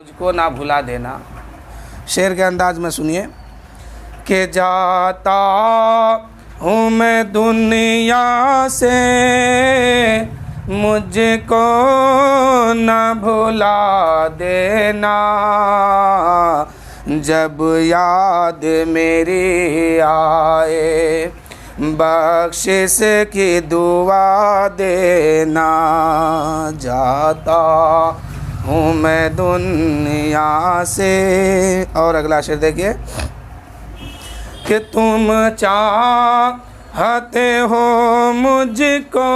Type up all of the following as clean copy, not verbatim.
मुझको ना भुला देना। शेर के अंदाज में सुनिए कि जाता हूँ मैं दुनिया से, मुझको न भुला देना, जब याद मेरी आए बख्शिश की दुआ देना। जाता हूँ मैं दुनिया से। और अगला शेर देखिए कि तुम चाहते हो मुझको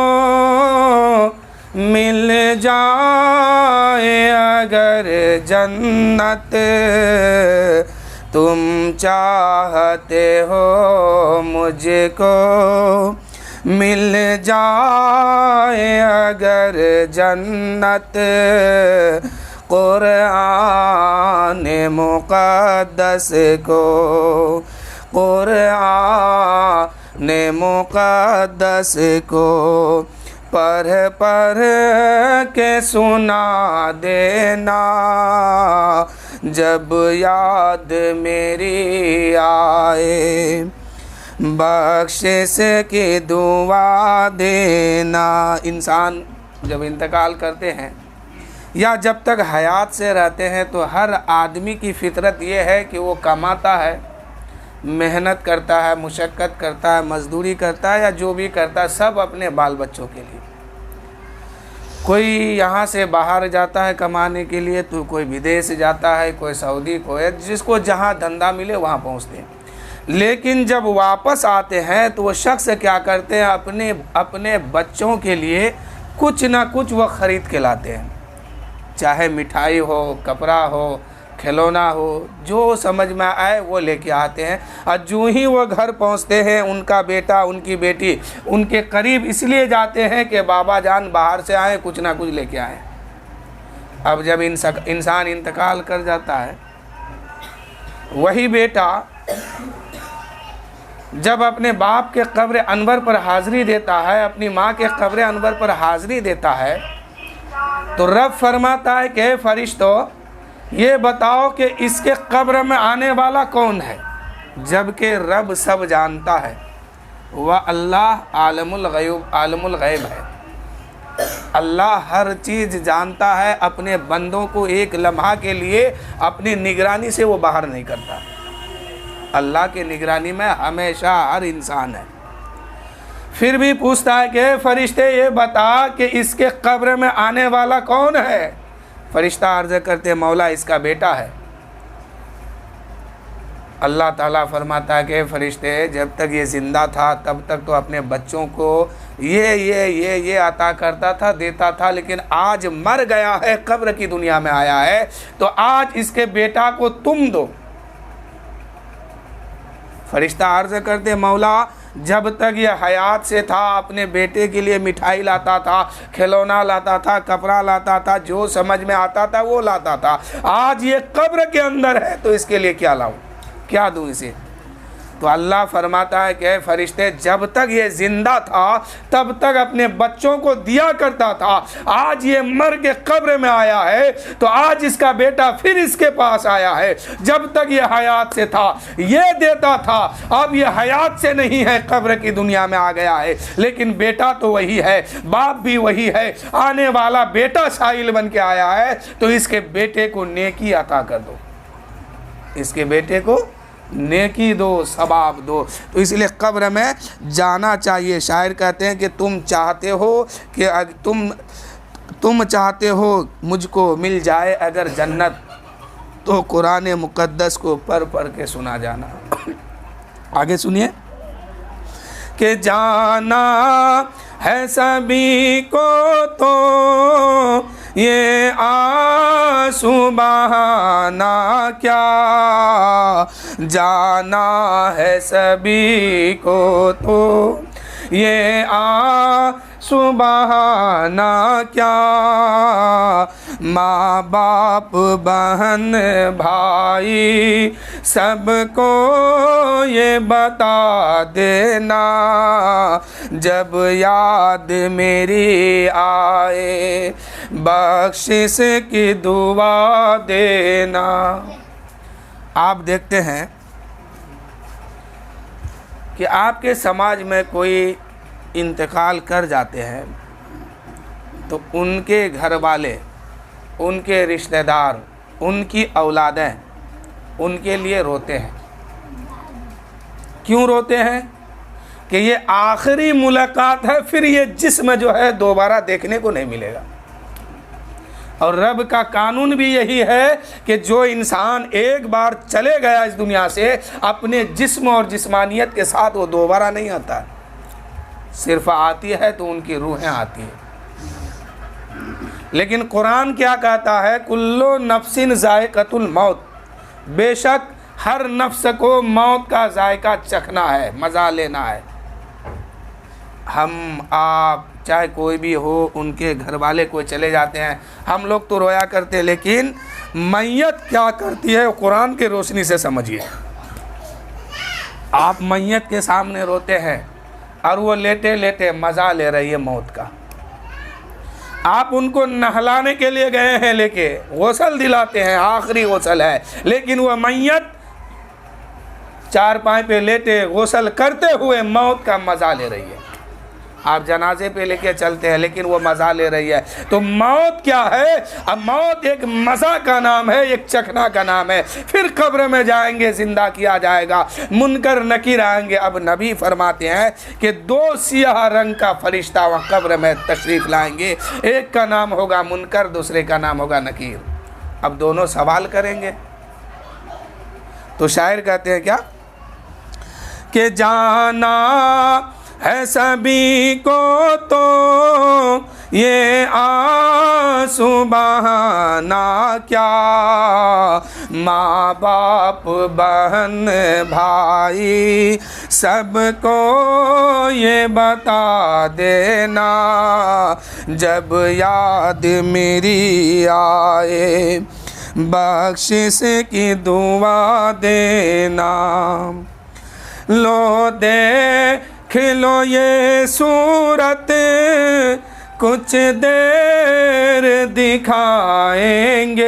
मिल जाए अगर जन्नत, तुम चाहते हो मुझको मिल जाए अगर जन्नत, कुरान मुक़द्दस को, कुरान मुक़द्दस को पढ़ पढ़ के सुना देना, जब याद मेरी आए बख्शिश की दुआ देना। इंसान जब इंतकाल करते हैं या जब तक हयात से रहते हैं तो हर आदमी की फितरत ये है कि वो कमाता है, मेहनत करता है, मुशक्क़त करता है, मज़दूरी करता है या जो भी करता है सब अपने बाल बच्चों के लिए। कोई यहाँ से बाहर जाता है कमाने के लिए तो कोई विदेश जाता है, कोई सऊदी, कोई जिसको जहाँ धंधा मिले वहाँ पहुँचते हैं। लेकिन जब वापस आते हैं तो वो शख्स क्या करते हैं, अपने बच्चों के लिए कुछ ना कुछ वो ख़रीद के लाते हैं, चाहे मिठाई हो, कपड़ा हो, खिलौना हो, जो समझ में आए वो लेके आते हैं। और जो ही वो घर पहुंचते हैं उनका बेटा उनकी बेटी उनके करीब इसलिए जाते हैं कि बाबा जान बाहर से आए, कुछ ना कुछ लेके आए। अब जब इंसान इंतकाल कर जाता है, वही बेटा जब अपने बाप के कब्र अनवर पर हाज़िरी देता है, अपनी माँ के कब्र अनवर पर हाज़िरी देता है, तो रब फरमाता है कि फरिश्तों ये बताओ कि इसके कब्र में आने वाला कौन है, जबकि रब सब जानता है। वह अल्लाह आलमुल गैब है। अल्लाह हर चीज़ जानता है, अपने बंदों को एक लम्हा के लिए अपनी निगरानी से वो बाहर नहीं करता। अल्लाह की निगरानी में हमेशा हर इंसान है। फिर भी पूछता है कि फरिश्ते ये बता कि इसके कब्र में आने वाला कौन है। फरिश्ता अर्ज़ करते मौला इसका बेटा है। अल्लाह ताला फरमाता है कि फरिश्ते जब तक ये ज़िंदा था तब तक तो अपने बच्चों को ये अता करता था, देता था, लेकिन आज मर गया है, कब्र की दुनिया में आया है, तो आज इसके बेटा को तुम दो। फरिश्ता अर्ज़ करते मौला जब तक ये हयात से था अपने बेटे के लिए मिठाई लाता था, खिलौना लाता था, कपड़ा लाता था, जो समझ में आता था वो लाता था। आज ये कब्र के अंदर है तो इसके लिए क्या लाऊं, क्या दूं इसे। तो अल्लाह फरमाता है कि फरिश्ते जब तक ये ज़िंदा था तब तक अपने बच्चों को दिया करता था, आज ये मर के कब्र में आया है तो आज इसका बेटा फिर इसके पास आया है। जब तक ये हयात से था ये देता था, अब ये हयात से नहीं है, कब्र की दुनिया में आ गया है, लेकिन बेटा तो वही है, बाप भी वही है, आने वाला बेटा साहिल बन के आया है, तो इसके बेटे को नेकी अता कर दो, इसके बेटे को नेकी दो, सवाब दो। तो इसलिए कब्र में जाना चाहिए। शायर कहते हैं कि तुम चाहते हो कि तुम चाहते हो मुझको मिल जाए अगर जन्नत, तो कुरान मुक़द्दस को पढ़ पढ़ के सुना जाना। आगे सुनिए कि जाना है सभी को तो ये आंसू बहाना क्या, जाना है सभी को तो ये सुबहाना क्या, माँ बाप बहन भाई सबको ये बता देना, जब याद मेरी आए बख्शिश की दुआ देना। आप देखते हैं कि आपके समाज में कोई इंतकाल कर जाते हैं तो उनके घर वाले, उनके रिश्तेदार, उनकी औलादें उनके लिए रोते हैं। क्यों रोते हैं? कि ये आखिरी मुलाकात है, फिर ये जिस्म जो है दोबारा देखने को नहीं मिलेगा। और रब का कानून भी यही है कि जो इंसान एक बार चले गया इस दुनिया से, अपने जिस्म और जिस्मानियत के साथ वो दोबारा नहीं आता, सिर्फ आती है तो उनकी रूहें आती है। लेकिन कुरान क्या कहता है? कुल्लो नफ्सिन जायक़तुल मौत, बेशक हर नफ्स को मौत का जायका चखना है, मज़ा लेना है। हम आप चाहे कोई भी हो, उनके घर वाले कोई चले जाते हैं, हम लोग तो रोया करते हैं, लेकिन मैयत क्या करती है कुरान की रोशनी से समझिए। आप मैयत के सामने रोते हैं और वो लेटे लेटे मज़ा ले रही है मौत का। आप उनको नहलाने के लिए गए हैं, लेके गौसल दिलाते हैं, आखिरी गौसल है, लेकिन वह मैयत चारपाई पे लेटे गौसल करते हुए मौत का मज़ा ले रही है। आप जनाजे पे लेके चलते हैं, लेकिन वो मज़ा ले रही है। तो मौत क्या है? अब मौत एक मज़ा का नाम है, एक चखना का नाम है। फिर कब्र में जाएंगे, ज़िंदा किया जाएगा, मुनकर नकीर आएंगे। अब नबी फरमाते हैं कि दो सियाह रंग का फरिश्ता वहाँ कब्र में तशरीफ़ लाएंगे, एक का नाम होगा मुनकर, दूसरे का नाम होगा नकीर। अब दोनों सवाल करेंगे। तो शायर कहते हैं क्या कि जाना है सभी को तो ये आंसू बहाना क्या, माँ बाप बहन भाई सबको ये बता देना, जब याद मेरी आए बख्शिश की दुआ देना। लो देख लो ये सूरत कुछ देर दिखाएंगे।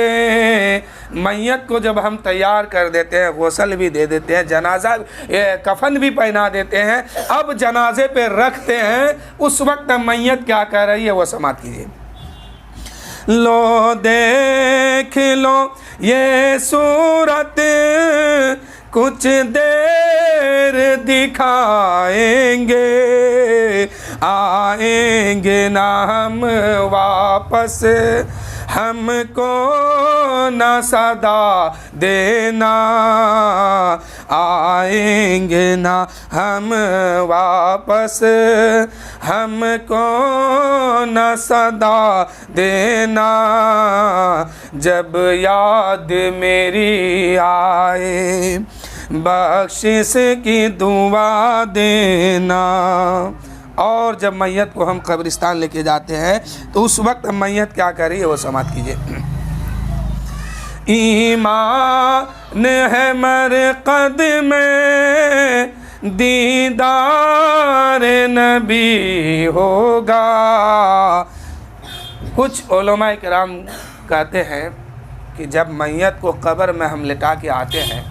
मैयत को जब हम तैयार कर देते हैं, गौसल भी दे देते हैं, जनाजा कफन भी पहना देते हैं, अब जनाजे पे रखते हैं, उस वक्त मैयत क्या कह रही है वो समाप्त कीजिए। लो देख लो ये सूरत कुछ देर दिखाएंगे, आएंगे ना हम वापस, हमको न सदा देना, आएंगे ना हम वापस, हमको न सदा देना, जब याद मेरी आए बख्शिश की दुआ देना। और जब मैयत को हम कब्रिस्तान लेके जाते हैं तो उस वक्त मैयत क्या कर रही है वो समाप्त कीजिए। ईमान है मरकद में दीदार नबी होगा। कुछ उलमाए किराम कहते हैं कि जब मैयत को कब्र में हम लिटा के आते हैं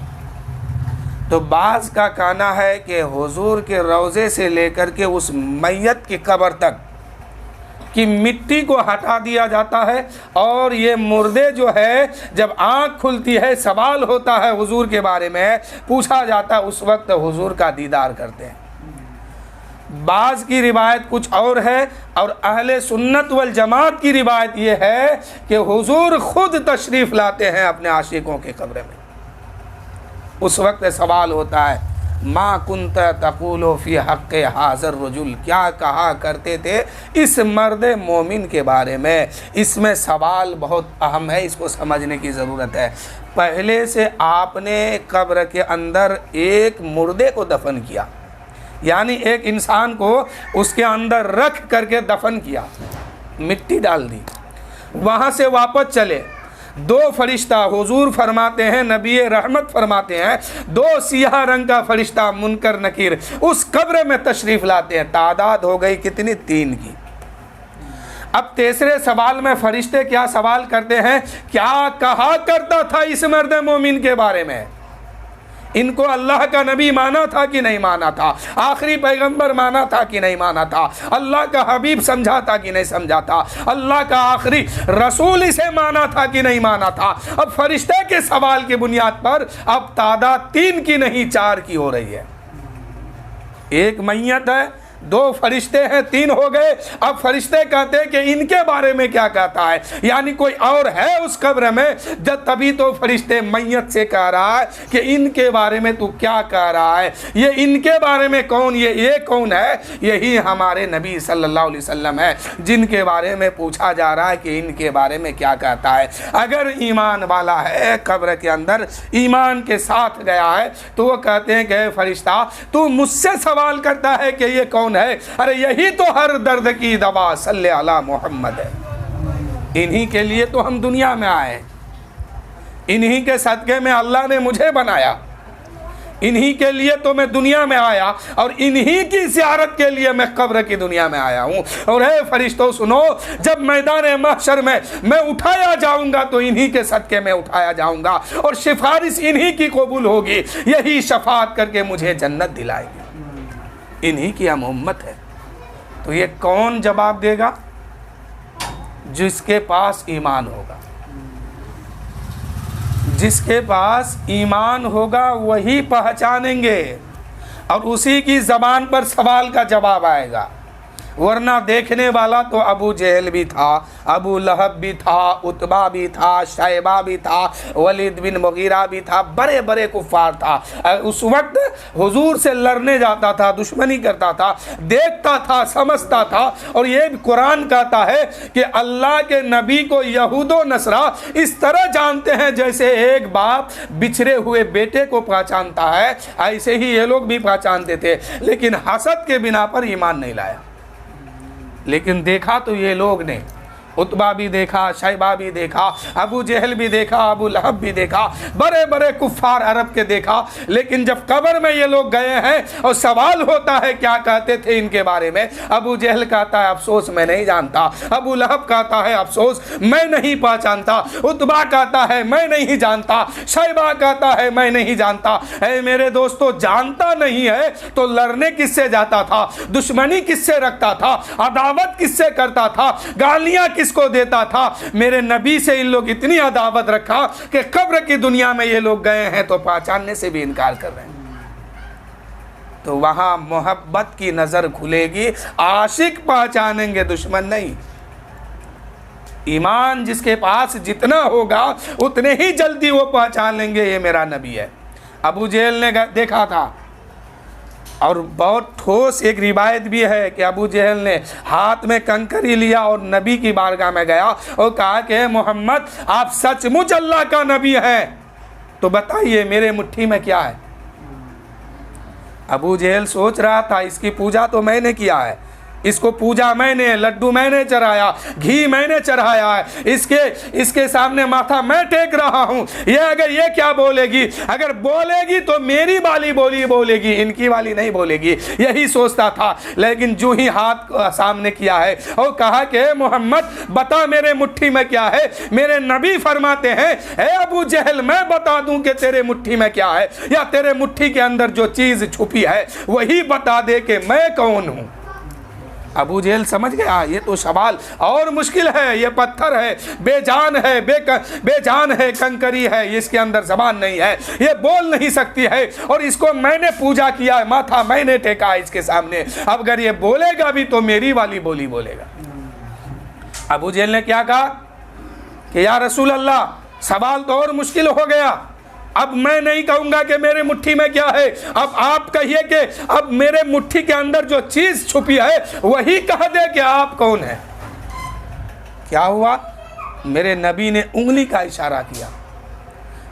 तो बाज़ का कहना है कि हुजूर के रोज़े से लेकर के उस मैयत की कब्र तक की मिट्टी को हटा दिया जाता है, और ये मुर्दे जो है जब आँख खुलती है सवाल होता है हुजूर के बारे में, पूछा जाता है, उस वक्त हुजूर का दीदार करते हैं। बाज़ की रिवायत कुछ और है, और अहले सुन्नत वल जमात की रिवायत ये है कि हुजूर खुद तशरीफ़ लाते हैं अपने आशिकों के कब्र में। उस वक्त सवाल होता है, माँ कुंत तक़ूलो फ़ी हक़्क़े हाज़र रजुल, क्या कहा करते थे इस मर्द मोमिन के बारे में। इसमें सवाल बहुत अहम है, इसको समझने की ज़रूरत है। पहले से आपने कब्र के अंदर एक मुर्दे को दफन किया, यानी एक इंसान को उसके अंदर रख करके दफन किया, मिट्टी डाल दी, वहाँ से वापस चले। दो फरिश्ता हुजूर फरमाते हैं, नबी रहमत फरमाते हैं, दो सियाह रंग का फरिश्ता मुनकर नकीर उस कब्र में तशरीफ़ लाते हैं। तादाद हो गई कितनी? 3 की। अब तीसरे सवाल में फरिश्ते क्या सवाल करते हैं, क्या कहा करता था इस मर्द मोमिन के बारे में? इनको अल्लाह का नबी माना था कि नहीं माना था? आखिरी पैगंबर माना था कि नहीं माना था? अल्लाह का हबीब समझा था कि नहीं समझा था? अल्लाह का आखिरी रसूल इसे माना था कि नहीं माना था? अब फरिश्ते के सवाल की बुनियाद पर अब तादाद 3 की नहीं 4 की हो रही है। एक मैयत है, 2 फरिश्ते हैं, 3 हो गए। अब फरिश्ते कहते हैं कि इनके बारे में क्या कहता है, यानी कोई और है उस कब्र में? जब तभी तो फरिश्ते मैयत से कह रहा है कि इनके बारे में तू क्या कह रहा है, ये इनके बारे में कौन, ये कौन है? यही हमारे नबी सल्लल्लाहु अलैहि वसल्लम है, जिनके बारे में पूछा जा रहा है कि इनके बारे में क्या कहता है। अगर ईमान वाला है, कब्र के अंदर ईमान के साथ गया है, तो वो कहते हैं कि फरिश्ता तू मुझसे सवाल करता है कि ये कौन है? अरे यही तो हर दर्द की दवा सल्ले अला मोहम्मद है। इन्हीं के लिए तो हम दुनिया में आए, इन्हीं के सदक़े में अल्लाह ने मुझे बनाया, इन्हीं के लिए तो मैं दुनिया में आया और इन्हीं की ज़ियारत के लिए मैं कब्र की दुनिया में आया हूँ। और हे फरिश्तों सुनो, जब मैदान महशर में मैं उठाया जाऊँगा तो इन्हीं के सदक़े में उठाया जाऊँगा और सिफारिश इन्हीं की कबूल होगी, यही शफाअत करके मुझे जन्नत दिलाएगी। इन्हीं की हम उम्मत है। तो ये कौन जवाब देगा? जिसके पास ईमान होगा। जिसके पास ईमान होगा वही पहचानेंगे और उसी की ज़बान पर सवाल का जवाब आएगा। वरना देखने वाला तो अबू जहल भी था, अबू लहब भी था, उतबा भी था, शैबा भी था, वलीद बिन मुगीरा भी था, बड़े बड़े कुफ़ार था। उस वक्त हुजूर से लड़ने जाता था, दुश्मनी करता था, देखता था, समझता था। और ये कुरान कहता है कि अल्लाह के नबी को यहूदो नसरा इस तरह जानते हैं जैसे एक बाप बिछड़े हुए बेटे को पहचानता है, ऐसे ही ये लोग भी पहचानते थे। लेकिन हसद के बिना पर ईमान नहीं लाया। लेकिन देखा तो ये लोग ने, उतबा भी देखा, शैबा भी देखा, अबू जहल भी देखा, अबू लहब भी देखा, बड़े बड़े कुफ़ार अरब के देखा। लेकिन जब कब्र में ये लोग गए हैं और सवाल होता है क्या कहते थे इनके बारे में, अबू जहल कहता है अफसोस मैं नहीं जानता, अबू लहब कहता है अफसोस मैं नहीं पहचानता, उतबा कहता है मैं नहीं जानता, शैबा कहता है मैं नहीं जानता। ऐ मेरे दोस्तों, जानता नहीं है तो लड़ने किससे जाता था, दुश्मनी किससे रखता था, अदावत किससे करता था, गालियाँ किसको देता था? मेरे नबी से इन लोग इतनी अदावत रखा कि कब्र की दुनिया में ये लोग गए हैं तो पहचानने से भी इनकार कर रहे हैं। तो वहां मोहब्बत की नजर खुलेगी, आशिक पहचानेंगे, दुश्मन नहीं। ईमान जिसके पास जितना होगा उतने ही जल्दी वो पहचान लेंगे ये मेरा नबी है। अबू जहल ने देखा था। और बहुत ठोस एक रिवायत भी है कि अबू जहल ने हाथ में कंकरी लिया और नबी की बारगाह में गया और कहा कि मोहम्मद आप सचमुच अल्लाह का नबी हैं, तो बताइए मेरे मुट्ठी में क्या है? अबू जहल सोच रहा था इसकी पूजा तो मैंने किया है, इसको पूजा मैंने, लड्डू मैंने चढ़ाया, घी मैंने चढ़ाया है, इसके सामने माथा मैं टेक रहा हूँ। ये अगर ये क्या बोलेगी, अगर बोलेगी तो मेरी वाली बोलेगी, इनकी वाली नहीं बोलेगी, यही सोचता था। लेकिन जो ही हाथ सामने किया है और कहा कि मोहम्मद बता मेरे मुट्ठी में क्या है। मेरे नबी फरमाते हैं ए अबू जहल मैं बता दूं कि तेरे मुट्ठी में क्या है, या तेरे मुट्ठी के अंदर जो चीज़ छुपी है वही बता दे कि मैं कौन हूँ। अबू जहल समझ गया ये तो सवाल और मुश्किल है, ये पत्थर है, बेजान है, बेजान है, कंकरी है, इसके अंदर जबान नहीं है, ये बोल नहीं सकती है, और इसको मैंने पूजा किया है, माथा मैंने टेका है इसके सामने, अब अगर ये बोलेगा भी तो मेरी वाली बोली बोलेगा। अबू जहल ने क्या कहा कि या रसूल अल्लाह सवाल तो और मुश्किल हो गया, अब मैं नहीं कहूँगा कि मेरे मुट्ठी में क्या है, अब आप कहिए कि अब मेरे मुट्ठी के अंदर जो चीज़ छुपी है वही कह दे कि आप कौन है। क्या हुआ? मेरे नबी ने उंगली का इशारा किया,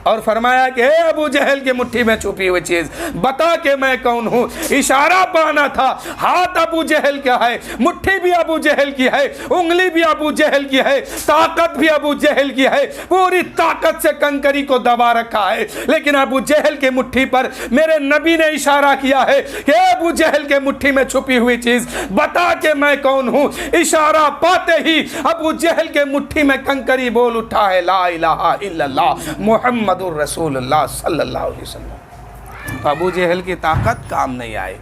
और फरमाया कि हे अबू जहल के मुट्ठी में छुपी हुई चीज बता के मैं कौन हूँ। इशारा पाना था, हाथ अबू जहल का है, मुट्ठी भी अबू जहल की है, उंगली भी अबू जहल की है, ताकत भी अबू जहल की है, पूरी ताकत से कंकरी को दबा रखा है। लेकिन अबू जहल के मुट्ठी पर मेरे नबी ने इशारा किया है कि अबू जहल के मुट्ठी में छुपी हुई चीज बता के मैं कौन हूँ। इशारा पाते ही अबू जहल के मुट्ठी में कंकरी बोल उठा है ला इलाहा इल्लल्लाह मुहम्मदुर रसूलुल्लाह सल्लल्लाहु अलैहि वसल्लम। अबू जहल की ताकत काम नहीं आई,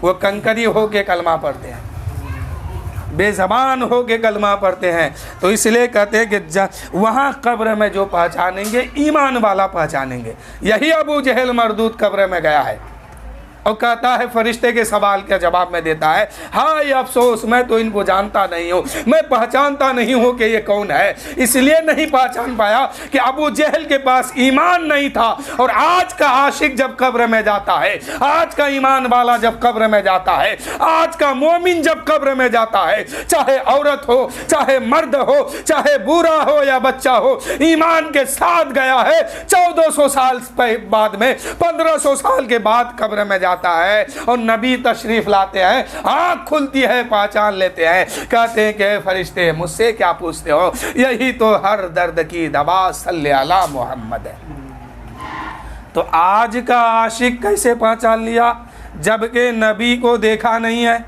वो कंकरी होके कलमा पढ़ते हैं, बेज़बान होके कलमा पढ़ते हैं। तो इसलिए कहते हैं कि वहाँ कब्र में जो पहचानेंगे ईमान वाला पहचानेंगे। यही अबू जहल मरदूद कब्र में गया है और कहता है, फरिश्ते के सवाल का जवाब में देता है, हाय अफसोस मैं तो इनको जानता नहीं हूँ, मैं पहचानता नहीं हूँ कि ये कौन है। इसलिए नहीं पहचान पाया कि अबू जहल के पास ईमान नहीं था। और आज का आशिक जब कब्र में जाता है, आज का ईमान वाला जब कब्र में जाता है, आज का मोमिन जब कब्र में जाता है, चाहे औरत हो, चाहे मर्द हो, चाहे बूढ़ा हो या बच्चा हो, ईमान के साथ गया है। 1400 साल बाद में 1500 साल के बाद कब्र में आता है और नबी तशरीफ लाते हैं, आँख खुलती है, पहचान लेते हैं, कहते हैं कि फरिश्ते मुझसे क्या पूछते हो, यही तो हर दर्द की दवा सल्ले अला मोहम्मद है। तो आज का आशिक कैसे पहचान लिया जबकि नबी को देखा नहीं है?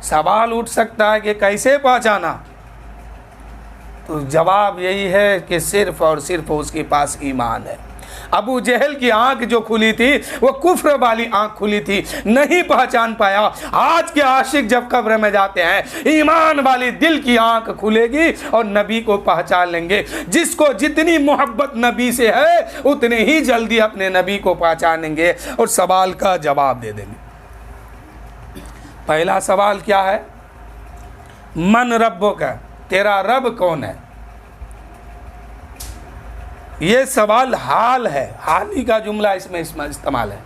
सवाल उठ सकता है कि कैसे पहचाना? तो जवाब यही है कि सिर्फ और सिर्फ उसके पास ईमान है। अबू जहल की आंख जो खुली थी वो कुफ्र वाली आंख खुली थी, नहीं पहचान पाया। आज के आशिक जब कब्र में जाते हैं, ईमान वाली दिल की आंख खुलेगी और नबी को पहचान लेंगे। जिसको जितनी मोहब्बत नबी से है उतने ही जल्दी अपने नबी को पहचानेंगे और सवाल का जवाब दे देंगे। पहला सवाल क्या है? मन रब्बो का, तेरा रब कौन है? ये सवाल हाल है, हाल ही का जुमला इसमें इस्तेमाल है।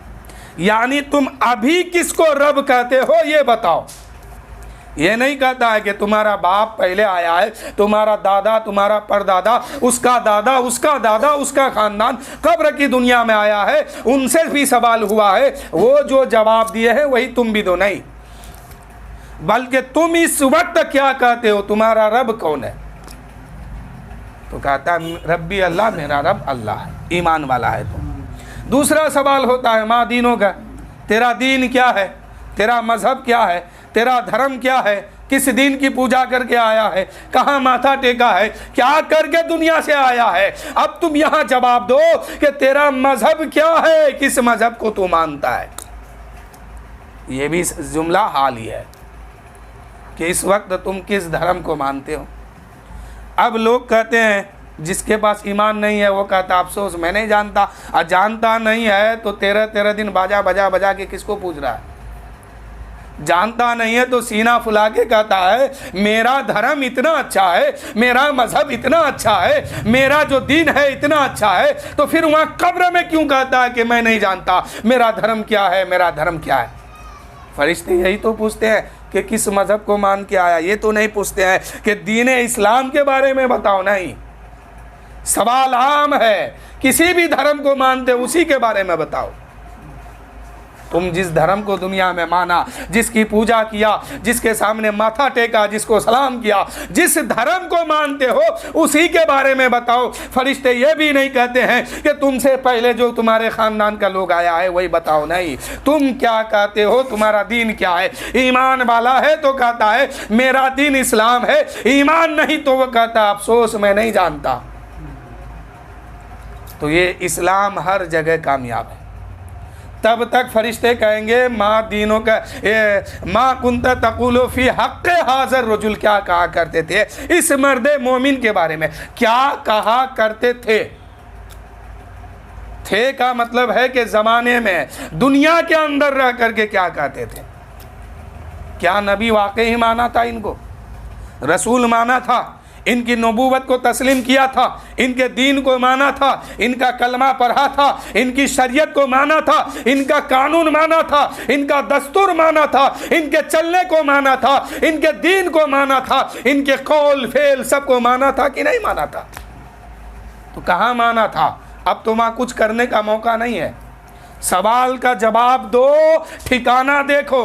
यानी तुम अभी किसको रब कहते हो ये बताओ। ये नहीं कहता है कि तुम्हारा बाप पहले आया है, तुम्हारा दादा, तुम्हारा परदादा, उसका दादा, उसका दादा, उसका खानदान कब्र की दुनिया में आया है, उनसे भी सवाल हुआ है, वो जो जवाब दिए हैं वही तुम भी दो। नहीं, बल्कि तुम इस वक्त क्या कहते हो, तुम्हारा रब कौन है? तो कहता है रब्बी अल्लाह, मेरा रब अल्लाह है, ईमान वाला है। तो दूसरा सवाल होता है माँ दीनों का, तेरा दीन क्या है, तेरा मजहब क्या है, तेरा धर्म क्या है, किस दीन की पूजा करके आया है, कहाँ माथा टेका है, क्या करके दुनिया से आया है। अब तुम यहाँ जवाब दो कि तेरा मजहब क्या है, किस मजहब को तू मानता है। ये भी जुमला हाल ही है कि इस वक्त तुम किस धर्म को मानते हो। अब लोग कहते हैं जिसके पास ईमान नहीं है वो कहता अफसोस मैं नहीं जानता। और जानता नहीं है तो 13 दिन बाजा बजा के किसको पूछ रहा है? जानता नहीं है तो सीना फुला के कहता है मेरा धर्म इतना अच्छा है, मेरा मजहब इतना अच्छा है, मेरा जो दीन है इतना अच्छा है। तो फिर वहाँ कब्र में क्यों कहता है कि मैं नहीं जानता मेरा धर्म क्या है, मेरा धर्म क्या है? फरिश्ते यही तो पूछते हैं कि किस मज़हब को मान के आया। ये तो नहीं पूछते हैं कि दीन इस्लाम के बारे में बताओ। नहीं, सवाल आम है, किसी भी धर्म को मानते उसी के बारे में बताओ। तुम जिस धर्म को दुनिया में माना, जिसकी पूजा किया, जिसके सामने माथा टेका, जिसको सलाम किया, जिस धर्म को मानते हो उसी के बारे में बताओ। फरिश्ते ये भी नहीं कहते हैं कि तुमसे पहले जो तुम्हारे ख़ानदान का लोग आया है वही बताओ। नहीं, तुम क्या कहते हो, तुम्हारा दीन क्या है। ईमान वाला है तो कहता है मेरा दीन इस्लाम है, ईमान नहीं तो वह कहता अफसोस मैं नहीं जानता। तो ये इस्लाम हर जगह कामयाब है। तब तक फरिश्ते कहेंगे माँ दीनों का माँ कुंता तकुलो फी हक़ हाज़र रजुल, क्या कहा करते थे इस मर्द मोमिन के बारे में, क्या कहा करते थे। थे का मतलब है कि ज़माने में दुनिया के अंदर रह करके क्या कहते थे। क्या नबी वाकई ही माना था, इनको रसूल माना था, इनकी नबूवत को तस्लीम किया था, इनके दीन को माना था, इनका कलमा पढ़ा था, इनकी शरीयत को माना था, इनका कानून माना था, इनका दस्तूर माना था, इनके चलने को माना था, इनके दीन को माना था, इनके कौल फेल सबको माना था कि नहीं माना था? तो कहाँ माना था? अब तो वहाँ कुछ करने का मौका नहीं है। सवाल का जवाब दो, ठिकाना देखो।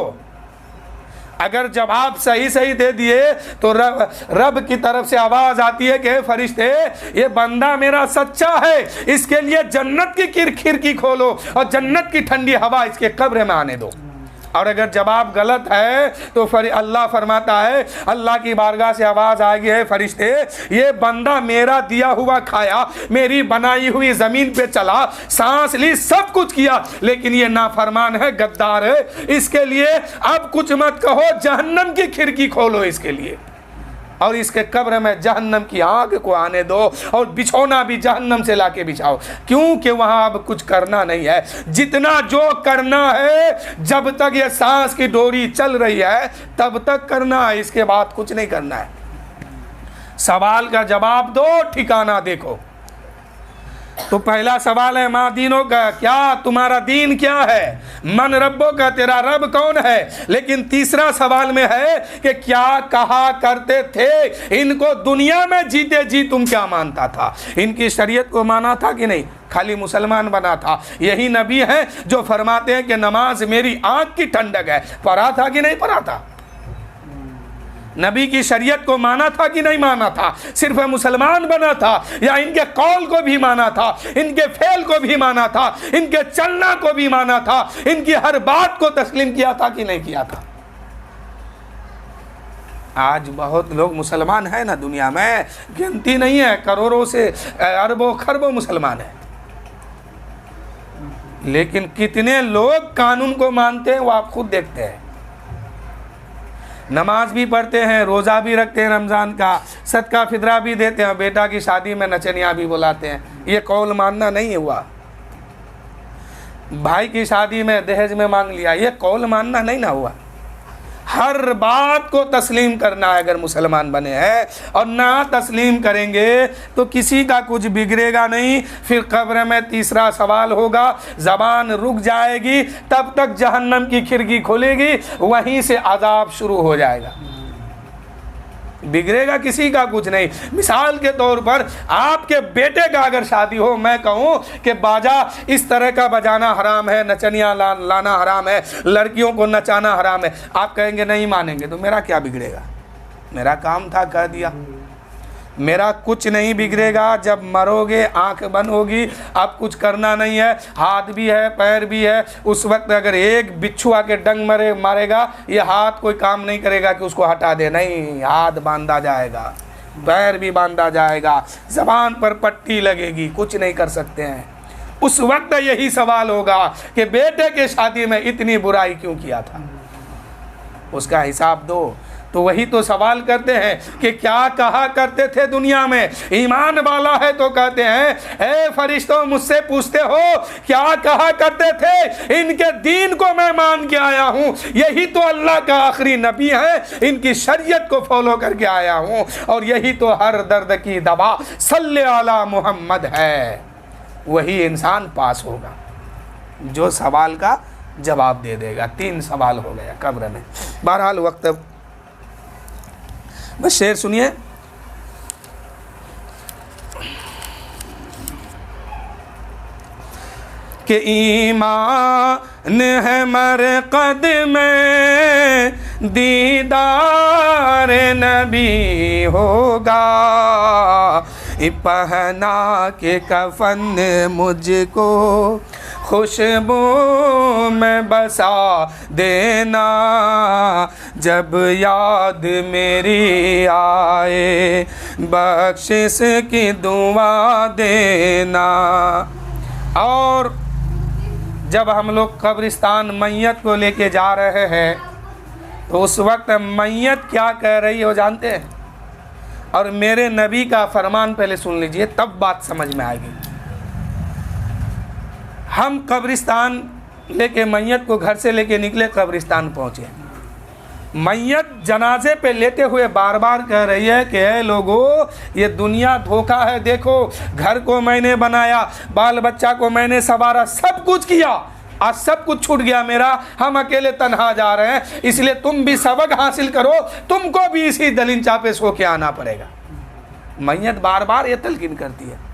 अगर जवाब सही सही दे दिए तो रब की तरफ से आवाज आती है कि फरिश्ते, ये बंदा मेरा सच्चा है, इसके लिए जन्नत की खिड़की खोलो और जन्नत की ठंडी हवा इसके कब्र में आने दो। और अगर जवाब गलत है तो फिर अल्लाह फरमाता है, अल्लाह की बारगाह से आवाज़ आएगी, है फरिश्ते, ये बंदा मेरा दिया हुआ खाया, मेरी बनाई हुई ज़मीन पे चला, सांस ली, सब कुछ किया, लेकिन ये नाफरमान है, गद्दार है, इसके लिए अब कुछ मत कहो, जहन्नम की खिड़की खोलो इसके लिए और इसके कब्र में जहन्नम की आग को आने दो और बिछौना भी जहन्नम से लाके बिछाओ, क्योंकि वहाँ अब कुछ करना नहीं है। जितना जो करना है जब तक ये सांस की डोरी चल रही है तब तक करना है, इसके बाद कुछ नहीं करना है। सवाल का जवाब दो, ठिकाना देखो। तो पहला सवाल है माँ दीनों का, क्या तुम्हारा दीन क्या है? मन रब्बों का, तेरा रब कौन है? लेकिन तीसरा सवाल में है कि क्या कहा करते थे? इनको दुनिया में जीते जी तुम क्या मानता था? इनकी शरीयत को माना था कि नहीं? खाली मुसलमान बना था? यही नबी है जो फरमाते हैं कि नमाज मेरी आँख की ठंडक है, पढ़ा था कि नहीं पढ़ा था? नबी की शरीयत को माना था कि नहीं माना था? सिर्फ मुसलमान बना था या इनके कौल को भी माना था, इनके फेल को भी माना था, इनके चलना को भी माना था, इनकी हर बात को तस्लीम किया था कि नहीं किया था? आज बहुत लोग मुसलमान हैं ना दुनिया में, गिनती नहीं है, करोड़ों से अरबों खरबों मुसलमान हैं, लेकिन कितने लोग कानून को मानते हैं वो आप खुद देखते हैं। नमाज भी पढ़ते हैं, रोज़ा भी रखते हैं, रमज़ान का सदका फितरा भी देते हैं, बेटा की शादी में नचनिया भी बुलाते हैं। ये कौल मानना नहीं हुआ। भाई की शादी में दहेज में मांग लिया, ये कौल मानना नहीं ना हुआ। हर बात को तस्लीम करना है अगर मुसलमान बने हैं, और ना तस्लीम करेंगे तो किसी का कुछ बिगड़ेगा नहीं। फिर कब्र में तीसरा सवाल होगा, ज़बान रुक जाएगी, तब तक जहन्नम की खिड़की खुलेगी, वहीं से अजाब शुरू हो जाएगा। बिगड़ेगा किसी का कुछ नहीं। मिसाल के तौर पर आपके बेटे का अगर शादी हो, मैं कहूँ कि बाजा इस तरह का बजाना हराम है, नचनिया लाना हराम है, लड़कियों को नचाना हराम है, आप कहेंगे नहीं मानेंगे, तो मेरा क्या बिगड़ेगा? मेरा काम था, कह दिया। मेरा कुछ नहीं बिगड़ेगा। जब मरोगे आंख बंद होगी, अब कुछ करना नहीं है, हाथ भी है पैर भी है, उस वक्त अगर एक बिच्छू आके डंग मारेगा, ये हाथ कोई काम नहीं करेगा कि उसको हटा दे, नहीं, हाथ बांधा जाएगा, पैर भी बांधा जाएगा, ज़बान पर पट्टी लगेगी, कुछ नहीं कर सकते हैं। उस वक्त यही सवाल होगा कि बेटे के शादी में इतनी बुराई क्यों किया था, उसका हिसाब दो। तो वही तो सवाल करते हैं कि क्या कहा करते थे दुनिया में? ईमान वाला है तो कहते हैं, ए फरिश्तों मुझसे पूछते हो क्या कहा करते थे? इनके दीन को मैं मान के आया हूँ, यही तो अल्लाह का आखिरी नबी है, इनकी शरीयत को फॉलो करके आया हूँ, और यही तो हर दर्द की दवा सल्ले अला मोहम्मद है। वही इंसान पास होगा जो सवाल का जवाब दे देगा। 3 सवाल हो गया कब्र में। बहरहाल वक्त, बस शेर सुनिए। कि ईमान है मरकद में दीदार नबी होगा, पहना के कफन मुझको खुशबू में बसा देना, जब याद मेरी आए बख्शिश की दुआ देना। और जब हम लोग कब्रिस्तान मैयत को लेके जा रहे हैं तो उस वक्त मैयत क्या कह रही हो जानते हैं? और मेरे नबी का फरमान पहले सुन लीजिए, तब बात समझ में आएगी। हम कब्रिस्तान लेके मैयत को घर से लेके निकले, कब्रिस्तान पहुँचे, मैयत जनाजे पे लेते हुए बार बार कह रही है कि हे लोगों, ये दुनिया धोखा है, देखो घर को मैंने बनाया, बाल बच्चा को मैंने संवारा, सब कुछ किया, आज सब कुछ छूट गया मेरा, हम अकेले तन्हा जा रहे हैं, इसलिए तुम भी सबक हासिल करो, तुमको भी इसी दलींचा पे सो के आना पड़ेगा। मैयत बार बार ये तलकीन करती है।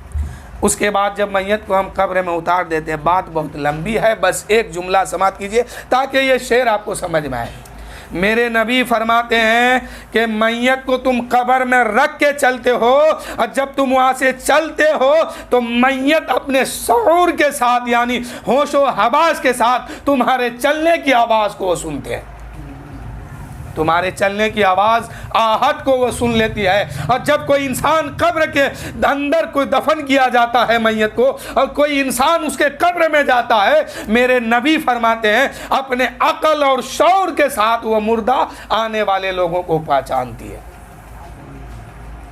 उसके बाद जब मैयत को हम कब्र में उतार देते हैं, बात बहुत लंबी है, बस एक जुमला समाप्त कीजिए ताकि ये शेर आपको समझ में आए। मेरे नबी फरमाते हैं कि मैयत को तुम कब्र में रख के चलते हो, और जब तुम वहाँ से चलते हो तो मैयत अपने शऊर के साथ यानी होशो हवास के साथ तुम्हारे चलने की आवाज़ को वो सुनते हैं। तुम्हारे चलने की आवाज़ आहट को वो सुन लेती है। और जब कोई इंसान कब्र के अंदर कोई दफन किया जाता है मैयत को, और कोई इंसान उसके कब्र में जाता है, मेरे नबी फरमाते हैं अपने अकल और शऊर के साथ वो मुर्दा आने वाले लोगों को पहचानती है।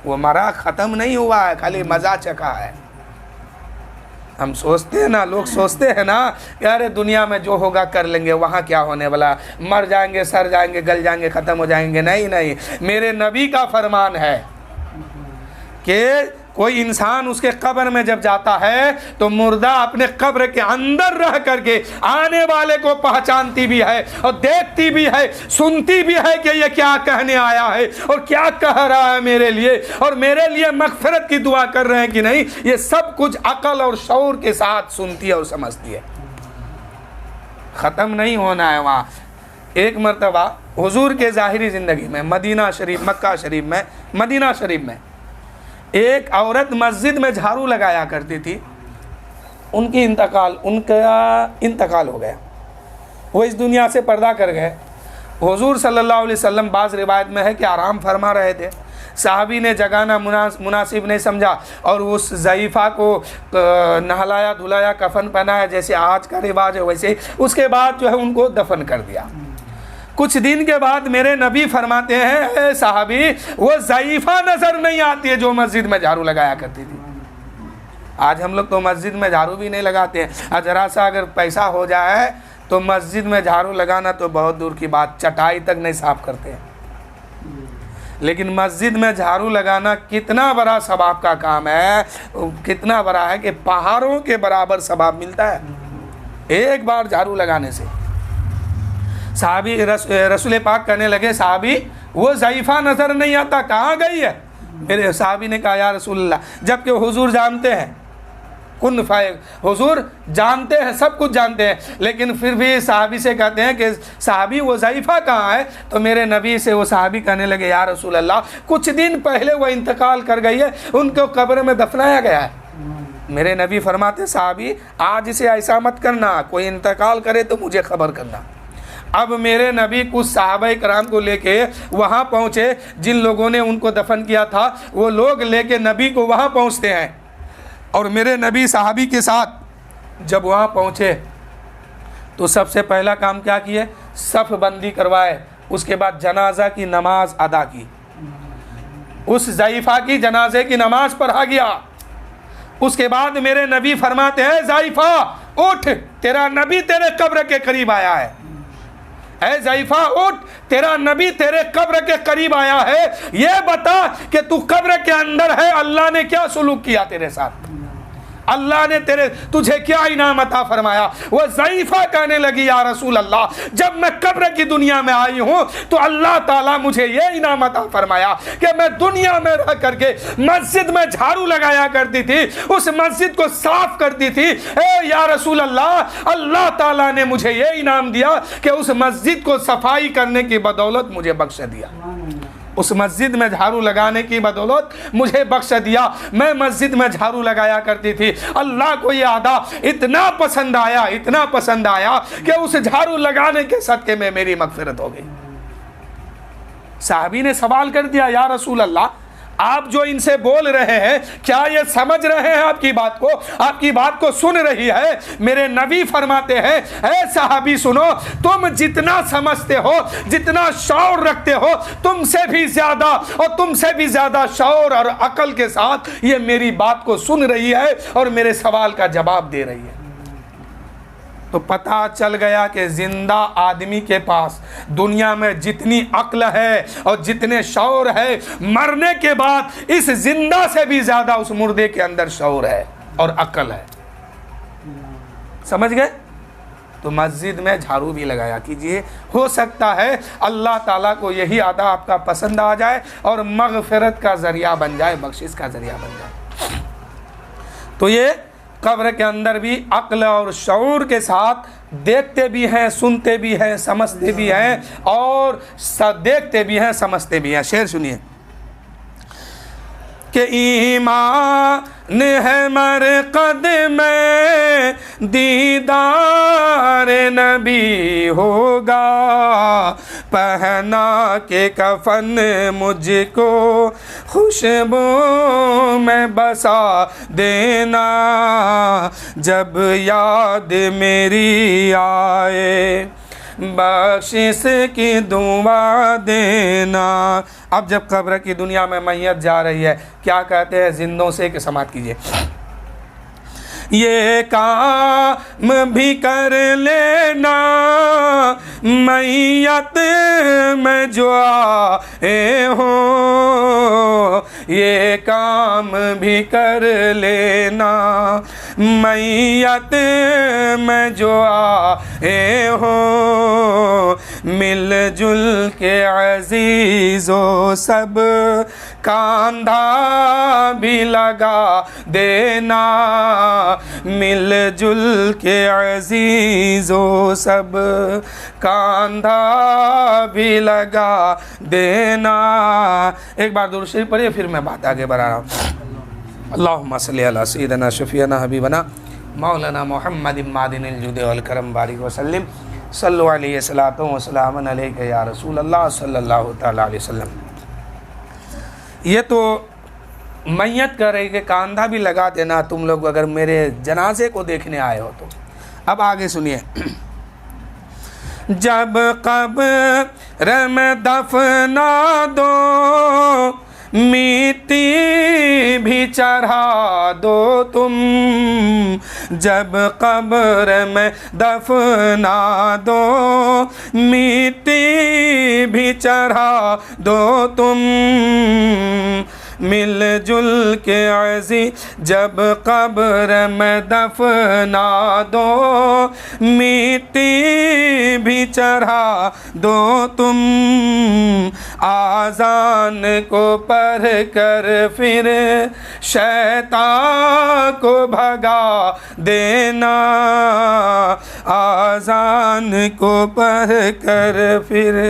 वो मरा ख़त्म नहीं हुआ है, खाली मज़ा चखा है। हम सोचते हैं ना, लोग सोचते हैं ना कि अरे दुनिया में जो होगा कर लेंगे, वहाँ क्या होने वाला, मर जाएंगे, सड़ जाएंगे, गल जाएंगे, ख़त्म हो जाएंगे। नहीं नहीं, मेरे नबी का फरमान है कि कोई इंसान उसके कब्र में जब जाता है तो मुर्दा अपने कब्र के अंदर रह करके आने वाले को पहचानती भी है और देखती भी है, सुनती भी है कि ये क्या कहने आया है और क्या कह रहा है मेरे लिए, और मेरे लिए मगफिरत की दुआ कर रहे हैं कि नहीं। ये सब कुछ अकल और शऊर के साथ सुनती है और समझती है। ख़त्म नहीं होना है वहाँ। एक मरतबा हुजूर के ज़ाहिरी ज़िंदगी में मदीना शरीफ, मक्का शरीफ में, मदीना शरीफ में एक औरत मस्जिद में झाड़ू लगाया करती थी। उनका इंतकाल हो गया, वो इस दुनिया से पर्दा कर गए। हुजूर सल्लल्लाहु अलैहि वसल्लम, बाज़ रिवायत में है कि आराम फरमा रहे थे। साहबी ने जगाना मुनासिब नहीं समझा और उस ज़ईफ़ा को नहलाया धुलाया, कफन पहनाया, जैसे आज का रिवाज है वैसे। उसके बाद जो है उनको दफन कर दिया। कुछ दिन के बाद मेरे नबी फरमाते हैं, साहबी वो ज़ईफ़ा नज़र नहीं आती है जो मस्जिद में झाड़ू लगाया करती थी। आज हम लोग तो मस्जिद में झाड़ू भी नहीं लगाते हैं। ज़रा सा अगर पैसा हो जाए तो मस्जिद में झाड़ू लगाना तो बहुत दूर की बात, चटाई तक नहीं साफ़ करते हैं। लेकिन मस्जिद में झाड़ू लगाना कितना बड़ा सवाब का काम है, कितना बड़ा है कि पहाड़ों के बराबर सवाब मिलता है एक बार झाड़ू लगाने से। साहबी रसूल पाक कहने लगे, साहबी वो ज़ईफ़ा नज़र नहीं आता, कहाँ गई है? मेरे साहबी ने कहा, या रसूलल्लाह, जबकि हुजूर जानते हैं, कुन फायग, हुजूर जानते हैं, सब कुछ जानते हैं, लेकिन फिर भी साहबी से कहते हैं कि साहबी वो ज़ईफ़ा कहाँ है? तो मेरे नबी से वो साहबी कहने लगे, या रसूलल्लाह, कुछ दिन पहले वो इंतकाल कर गई है, उनको कब्र में दफनाया गया है। मेरे नबी फरमाते, साहबी आज से ऐसा मत करना, कोई इंतकाल करे तो मुझे खबर करना। अब मेरे नबी कुछ सहाबा कराम को लेके वहाँ पहुँचे, जिन लोगों ने उनको दफन किया था वो लोग लेके नबी को वहाँ पहुँचते हैं। और मेरे नबी सहाबी के साथ जब वहाँ पहुँचे तो सबसे पहला काम क्या किए? सफ़ बंदी करवाए। उसके बाद जनाजा की नमाज अदा की, उस ज़ईफ़ा की जनाजे की नमाज पढ़ा गया। उसके बाद मेरे नबी फरमाते हैं, ज़ईफ़ा उठ, तेरा नबी तेरे कब्र के करीब आया है। ऐ ज़ईफ़ा उठ, तेरा नबी तेरे कब्र के करीब आया है, ये बता कि तू कब्र के अंदर है, अल्लाह ने क्या सुलूक किया तेरे साथ, अल्लाह ने तुझे क्या इनाम अता फरमाया। वो ज़ईफ़ा कहने लगी, या रसूल अल्लाह, जब मैं कब्र की दुनिया में आई हूँ तो अल्लाह ताला मुझे ये इनाम अता फरमाया कि मैं दुनिया में रह करके मस्जिद में झाड़ू लगाया करती थी, उस मस्जिद को साफ करती थी। या रसूल अल्लाह, अल्लाह ताला ने मुझे ये इनाम दिया कि उस मस्जिद को सफाई करने की बदौलत मुझे बख्श दिया, उस मस्जिद में झाड़ू लगाने की बदौलत मुझे बख्श दिया। मैं मस्जिद में झाड़ू लगाया करती थी। अल्लाह को ये अदा इतना पसंद आया, इतना पसंद आया कि उस झाड़ू लगाने के सदके में मेरी मगफिरत हो गई। साहबी ने सवाल कर दिया, या रसूल अल्लाह, आप जो इनसे बोल रहे हैं क्या ये समझ रहे हैं आपकी बात को, आपकी बात को सुन रही है? मेरे नबी फरमाते हैं, ऐ सहाबी सुनो, तुम जितना समझते हो, जितना शौर रखते हो, तुमसे भी ज्यादा और तुमसे भी ज्यादा शौर और अकल के साथ ये मेरी बात को सुन रही है और मेरे सवाल का जवाब दे रही है। तो पता चल गया कि जिंदा आदमी के पास दुनिया में जितनी अक्ल है और जितने शौर है, मरने के बाद इस जिंदा से भी ज्यादा उस मुर्दे के अंदर शौर है और अक्ल है। समझ गए? तो मस्जिद में झाड़ू भी लगाया कीजिए, हो सकता है अल्लाह ताला को यही अदा आपका पसंद आ जाए और मगफिरत का जरिया बन जाए, बख्शिश का जरिया बन जाए। तो ये कब्र के अंदर भी अक्ल और शऊर के साथ देखते भी हैं, सुनते भी हैं, समझते भी हैं और देखते भी हैं, समझते भी हैं। शेर सुनिए कि ईमान है मरकद में दीदार नबी होगा, पहना के कफन मुझको खुशबू में बसा देना, जब याद मेरी आए बख्शिश की दुआ देना। अब जब कब्र की दुनिया में मैयत जा रही है, क्या कहते हैं जिंदों से कि समात कीजिए, ये काम भी कर लेना मैयत में जो आए हो, ये काम भी कर लेना मैयत में जो आए हो, मिलजुल के अजीज़ों सब कांधा भी लगा देना, मिलजुल के अजीज़ों सब कांधा भी लगा देना। एक बार दुरूद शरीफ पढ़िए, फिर मैं बात आगे बढ़ा रहा हूँ। अल्लाहुम्मा सल्ली अला सय्यिदना शफीअना हबीबना मौलाना मुहम्मद मादिनिल जुद वल करम बारिक वसल्लम सल्लु अलैहि सलातो व सलामन अलैका या रसूल अल्लाह सल्लल्लाहु तआला अलैहि वसल्लम। ये तो मैयत कर रही कि कांधा भी लगा देना तुम लोग अगर मेरे जनाजे को देखने आए हो तो। अब आगे सुनिए, जब कब्र में दफना दो मिट्टी भी चढ़ा दो तुम, जब कब्र में दफना दो मिट्टी भी चढ़ा दो तुम, मिलजुल के अर्जी जब कब्र में दफना दो मिट्टी भी चढ़ा दो तुम, आज़ान को पढ़ कर फिर शैतान को भगा देना, आज़ान को पढ़ कर फिर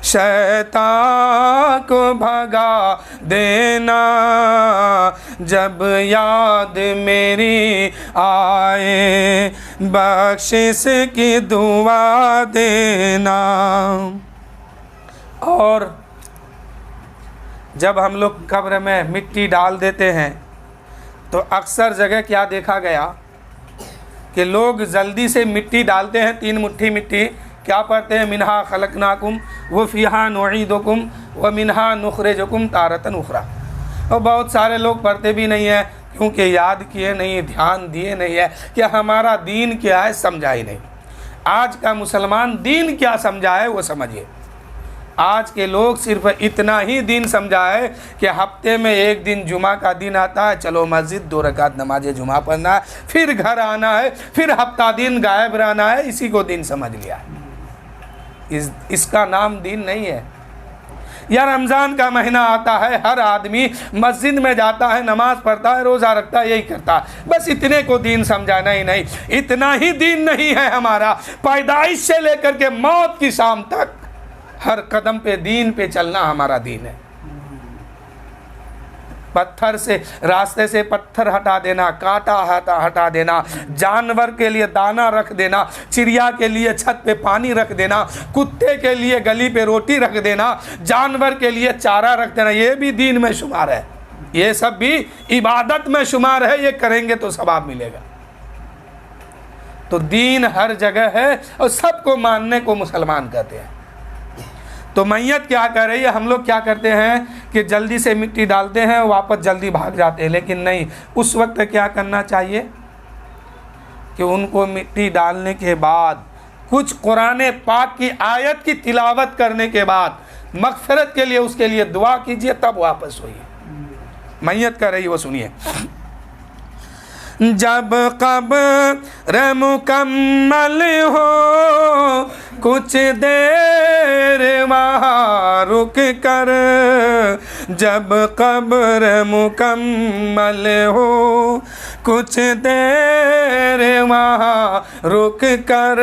शैतान को भगा देना, जब याद मेरी आए बख्शिश की दुआ देना। और जब हम लोग कब्र में मिट्टी डाल देते हैं तो अक्सर जगह क्या देखा गया कि लोग जल्दी से मिट्टी डालते हैं, 3 मुट्ठी मिट्टी, क्या पढ़ते हैं, मिन्हा खलकनाकुम व फिहा नुईदुकुम व मिन्हा नुखरिजुकुम तारतन उखरा। और बहुत सारे लोग पढ़ते भी नहीं है क्योंकि याद किए नहीं, ध्यान दिए नहीं है कि हमारा दीन क्या है, समझा ही नहीं। आज का मुसलमान दीन क्या समझा है वो समझिए। आज के लोग सिर्फ इतना ही दीन समझा है कि हफ्ते में एक दिन जुमा का दिन आता है, चलो मस्जिद 2 रकात नमाज जुमा पढ़ना है, फिर घर आना है, फिर हफ्ता दिन गायब रहना है, इसी को दीन समझ लिया है। इसका नाम दीन नहीं है। या रमज़ान का महीना आता है, हर आदमी मस्जिद में जाता है, नमाज पढ़ता है, रोज़ा रखता है, यही करता है, बस इतने को दीन समझा। नहीं, इतना ही दीन नहीं है हमारा। पैदाइश से लेकर के मौत की शाम तक हर कदम पे दीन पे चलना हमारा दीन है। पत्थर से, रास्ते से पत्थर हटा देना, कांटा हटा देना, जानवर के लिए दाना रख देना, चिड़िया के लिए छत पे पानी रख देना, कुत्ते के लिए गली पे रोटी रख देना, जानवर के लिए चारा रख देना, ये भी दीन में शुमार है। ये सब भी इबादत में शुमार है। ये करेंगे तो सवाब मिलेगा। तो दीन हर जगह है और सबको मानने को मुसलमान कहते हैं। तो मैयत क्या कर रही है, हम लोग क्या करते हैं कि जल्दी से मिट्टी डालते हैं, वापस जल्दी भाग जाते हैं। लेकिन नहीं, उस वक्त क्या करना चाहिए कि उनको मिट्टी डालने के बाद कुछ कुरान पाक की आयत की तिलावत करने के बाद मगफिरत के लिए उसके लिए दुआ कीजिए, तब वापस होइए। मैयत कर रही है वो सुनिए, जब कब्र मुकम्मल हो कुछ देर वहाँ रुक कर जब कब्र मुकम्मल हो कुछ देर वहाँ रुक कर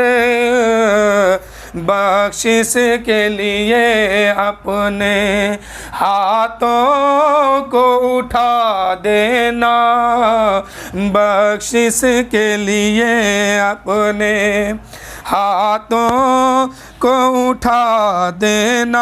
बख्शिश के लिए अपने हाथों को उठा देना, बख्शिश के लिए अपने हाथों को उठा देना।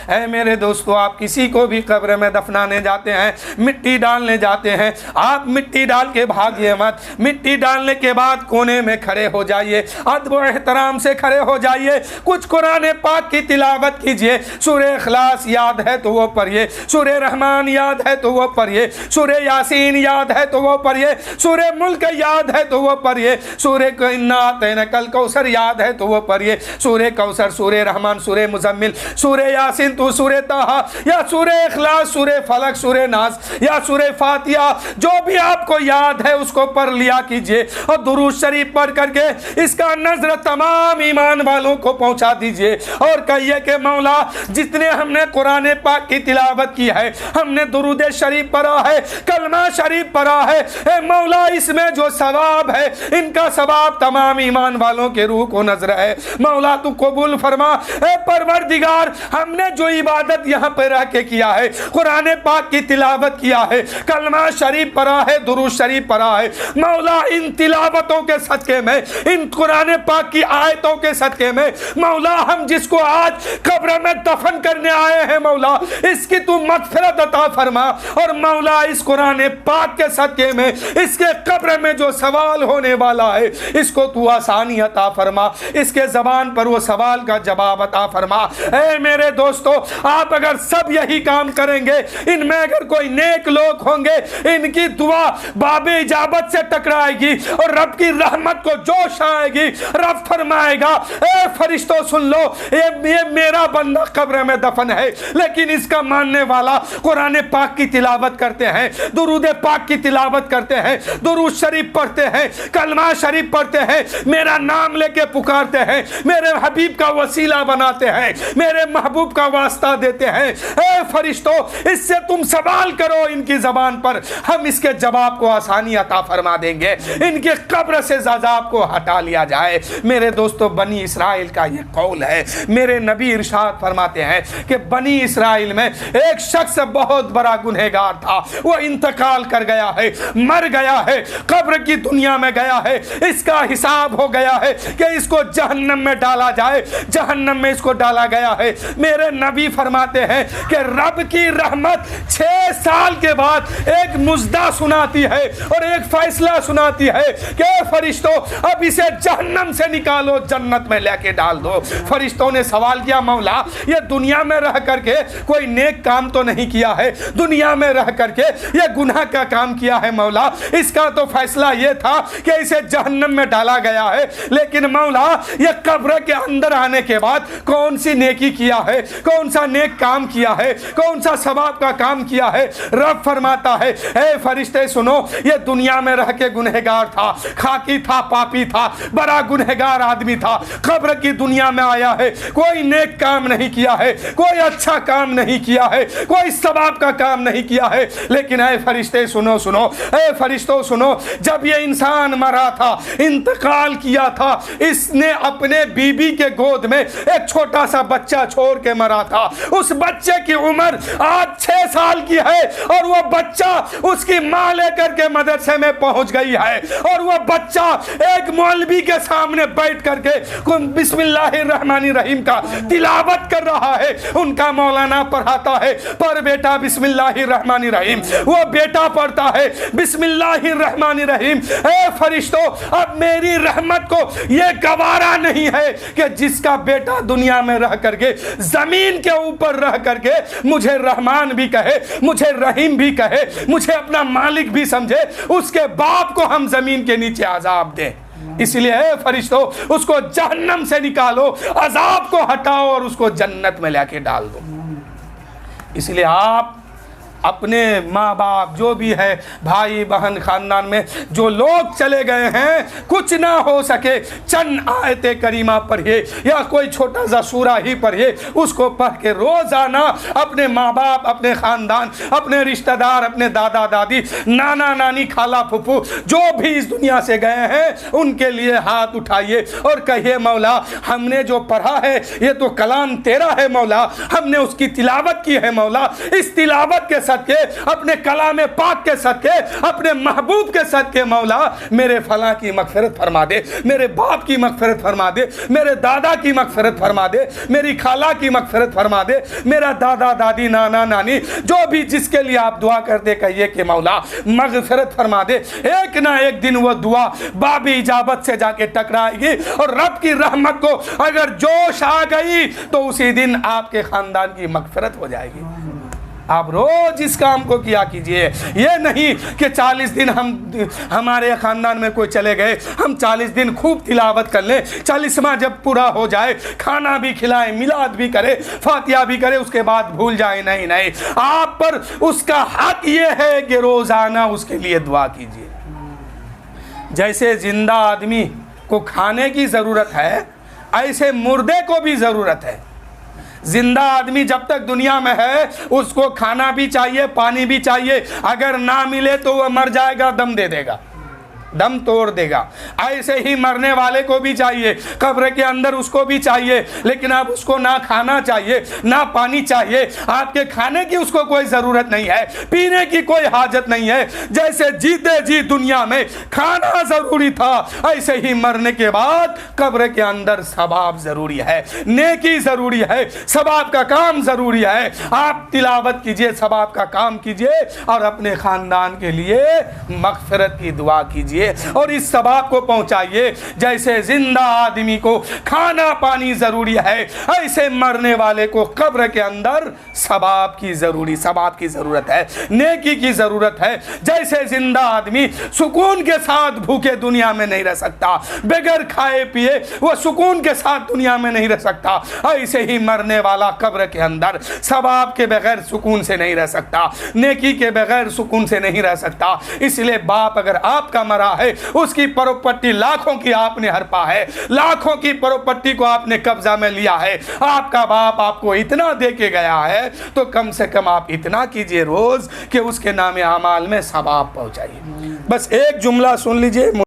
ऐ मेरे दोस्तों, आप किसी को भी कब्र में दफनाने जाते हैं, मिट्टी डालने जाते हैं, आप मिट्टी डाल के भागिए मत। मिट्टी डालने के बाद कोने में खड़े हो जाइए, अदब व एहतराम से खड़े हो जाइए, कुछ कुरान पाक की तिलावत कीजिए। सूरह इखलास याद है तो वो पढ़िए, सूरह रहमान याद है तो वो पढ़िए, सूरह यासीन याद है तो वो पढ़िए, सूरह मुल्क याद है तो वो पढ़िए, सूरह इन्ना कल कौसर याद है तो वो पढ़िए, सूरह कौसर, सूरह रहमान, सूरह मुजम्मिल, सूरह यासीन तो सूरह ताहा या सूरह इखलास, सूरह फलक, सूरह नास या सूरह फातिहा, जो भी आपको याद है उसको पढ़ लिया कीजिए और दुरूद शरीफ पढ़ करके इसका नजर तमाम ईमान वालों को पहुंचा दीजिए और कहिए कि मौला जितने हमने कुरान पाक की तिलावत की है, हमने दुरूद शरीफ पढ़ा है, कलमा शरीफ पढ़ा है, ए मौला इसमें जो सवाब है इनका सवाब तमाम ईमान वालों के रूह को नजर है। मौला तू कबूल फरमा। ए परवरदिगार, हमने जो इबादत यहाँ पे रह के किया है, कुरान पाक की तिलावत किया है, कलमा शरीफ पढ़ा है, दुरूद शरीफ पढ़ा है, मौला इन तिलावतों के सदके में, इन कुरान पाक की आयतों के सदके में मौला हम जिसको आज कब्र में दफन करने आए हैं मौला इसकी तू मगफिरत अता फरमा और मौला इस कुरान पाक के सदके में इसके कब्र में जो सवाल होने वाला है इसको तू आसानी अता फरमा, इसके जबान पर वो सवाल का जवाब अता फरमा। ऐ मेरे दोस्तों, आप अगर सब यही काम करेंगे, इनमें अगर कोई नेक लोग होंगे, इनकी दुआ बाबे इजाबत से टकराएगी और रब की रहमत को जोश आएगी। रब फरमाएगा, ए फरिश्तों सुन लो, ये मेरा बंदा कब्र में दफन है लेकिन इसका मानने वाला कुरान पाक की तिलावत करते हैं, दुरूद पाक की तिलावत करते हैं, दुरूद शरीफ पढ़ते हैं, कलमा शरीफ पढ़ते हैं, मेरा नाम लेके पुकारते हैं, मेरे हबीब का वसीला बनाते हैं, मेरे महबूब का वास्ता देते हैं। ए फरिश्तों, इससे तुम सवाल करो इनकी जबान पर, हम इसके जवाब को आसानी अता फरमा देंगे, इनके कब्र से अज़ाब को हटा लिया जाए। मेरे दोस्तों, बनी इसराइल का ये कौल है। मेरे नबी इरशाद फरमाते हैं कि बनी इसराइल में एक शख्स बहुत बड़ा गुनहगार था, वो इंतकाल कर गया है, मर गया है, कब्र की दुनिया में गया है, इसका हिसाब हो गया है कि इसको जहन्नम में डाला जाए, जहन्नम में इसको डाला गया है। मेरे नबी फरमाते हैं कि रब की रहमत 6 साल के बाद एक मुजदा सुनाती है और एक फैसला सुनाती है कि फरिश्तों अब इसे जहन्नम से निकालो, जन्नत में लेके डाल दो। फरिश्तों ने सवाल किया, मौला ये दुनिया में रह करके कोई नेक काम तो नहीं किया है, दुनिया में रह करके ये गुनाह का काम किया है मौला, इसका तो फैसला ये था कि इसे जहन्नम में डाला गया है, लेकिन मौला ये कब्र के अंदर आने के बाद कौन सी नेकी किया है, कौन सा नेक काम किया है, कौन सा सवाब का काम किया है। रब फरमाता है, ए फरिश्ते सुनो, ये दुनिया में रह के गुनहगार था, खाकी था, पापी था, बड़ा गुनहगार आदमी था, कब्र की दुनिया में आया है, कोई नेक काम नहीं किया है, कोई अच्छा काम नहीं किया है, कोई सवाब का काम नहीं किया है, लेकिन ए फरिश्ते सुनो सुनो, ए फरिश्तों सुनो, जब ये इंसान मरा था, इंतकाल किया था, इसने अपने बीबी के गोद में एक छोटा सा बच्चा छोड़ के मरा था। उस बच्चे की उम्र आज 6 साल की है और वो बच्चा उसकी मां लेकर के मदरसे में पहुंच गई है और वो बच्चा एक मौलवी के सामने बैठ करके बिस्मिल्लाहिर्रहमानिर्रहीम का तिलावत कर रहा है। उनका मौलाना पढ़ाता है, पर बेटा बिस्मिल्लाहिर्रहमानिर्रहीम, वो बेटा पढ़ता है बिस्मिल्लाहिर्रहमानिर्रहीम। ए फरिश्तों, अब मेरी रहमत को ये गवारा नहीं है कि जिसका बेटा दुनिया में रह करके, जमीन के ऊपर रह करके मुझे रहमान भी कहे, मुझे रहीम भी कहे, मुझे अपना मालिक भी समझे, उसके बाप को हम जमीन के नीचे अजाब दें। इसलिए फरिश्तों, उसको जहन्नम से निकालो, अजाब को हटाओ और उसको जन्नत में लेके डाल दो। इसलिए आप अपने माँ बाप जो भी है, भाई बहन, खानदान में जो लोग चले गए हैं, कुछ ना हो सके चंद आयते करीमा पढ़िए या कोई छोटा सा सूरा ही पढ़िए, उसको पढ़ के रोजाना अपने माँ बाप, अपने खानदान, अपने रिश्तेदार, अपने दादा दादी, नाना नानी, खाला फूफू जो भी इस दुनिया से गए हैं उनके लिए हाथ उठाइए और कहिए मौला हमने जो पढ़ा है ये तो कलाम तेरा है मौला, हमने उसकी तिलावत की है मौला, इस तिलावत के सदके, अपने कलाम पाक के सदके, अपने महबूब के सदके मौला मेरे फला की मगफिरत फरमा दे, मेरे बाप की मगफिरत फरमा दे, मेरे दादा की मगफिरत फरमा दे, मेरी खाला की मगफिरत फरमा दे, मेरा दादा दादी, नाना नानी, जो भी जिसके लिए आप दुआ करते कहिए कि मौला मगफिरत फरमा दे। एक ना एक दिन वो दुआ बाबी इजाबत से जाके टकराएगी और रब की रहमत को अगर जोश आ गई तो उसी दिन आपके खानदान की मगफिरत हो जाएगी। आप रोज इस काम को किया कीजिए। ये नहीं कि 40 दिन हमारे खानदान में कोई चले गए, हम 40 दिन खूब तिलावत कर लें, 40वां जब पूरा हो जाए खाना भी खिलाएं, मिलाद भी करें, फातिहा भी करें, उसके बाद भूल जाए। नहीं नहीं, आप पर उसका हक ये है कि रोजाना उसके लिए दुआ कीजिए। जैसे जिंदा आदमी को खाने की ज़रूरत है, ऐसे मुर्दे को भी ज़रूरत है। जिंदा आदमी जब तक दुनिया में है उसको खाना भी चाहिए, पानी भी चाहिए, अगर ना मिले तो वह मर जाएगा, दम दे देगा, दम तोड़ देगा। ऐसे ही मरने वाले को भी चाहिए, कब्र के अंदर उसको भी चाहिए, लेकिन अब उसको ना खाना चाहिए ना पानी चाहिए। आपके खाने की उसको कोई ज़रूरत नहीं है, पीने की कोई हाजत नहीं है। जैसे जीते जी दुनिया में खाना ज़रूरी था, ऐसे ही मरने के बाद कब्र के अंदर सवाब ज़रूरी है, नेकी ज़रूरी है, सवाब का काम ज़रूरी है। आप तिलावत कीजिए, सवाब का काम कीजिए और अपने ख़ानदान के लिए मग़फ़िरत की दुआ कीजिए और इस सवाब को पहुंचाइए। जैसे जिंदा आदमी को खाना पानी जरूरी है, ऐसे मरने वाले को कब्र के अंदर सवाब की जरूरत है, नेकी की जरूरत है। जैसे जिंदा आदमी सुकून के साथ भूखे दुनिया में नहीं रह सकता, बगैर खाए पिए वो सुकून के साथ दुनिया में नहीं रह सकता, ऐसे ही मरने वाला कब्र के अंदर सवाब के बगैर सुकून से नहीं रह सकता, नेकी के बगैर सुकून से नहीं रह सकता। इसलिए बाप अगर आपका मरा है, उसकी प्रॉपर्टी लाखों की आपने हड़पा है, लाखों की प्रॉपर्टी को आपने कब्जा में लिया है, आपका बाप आपको इतना दे के गया है, तो कम से कम आप इतना कीजिए रोज कि उसके नामे अमाल में सवाब पहुंचाइए। बस एक जुमला सुन लीजिए।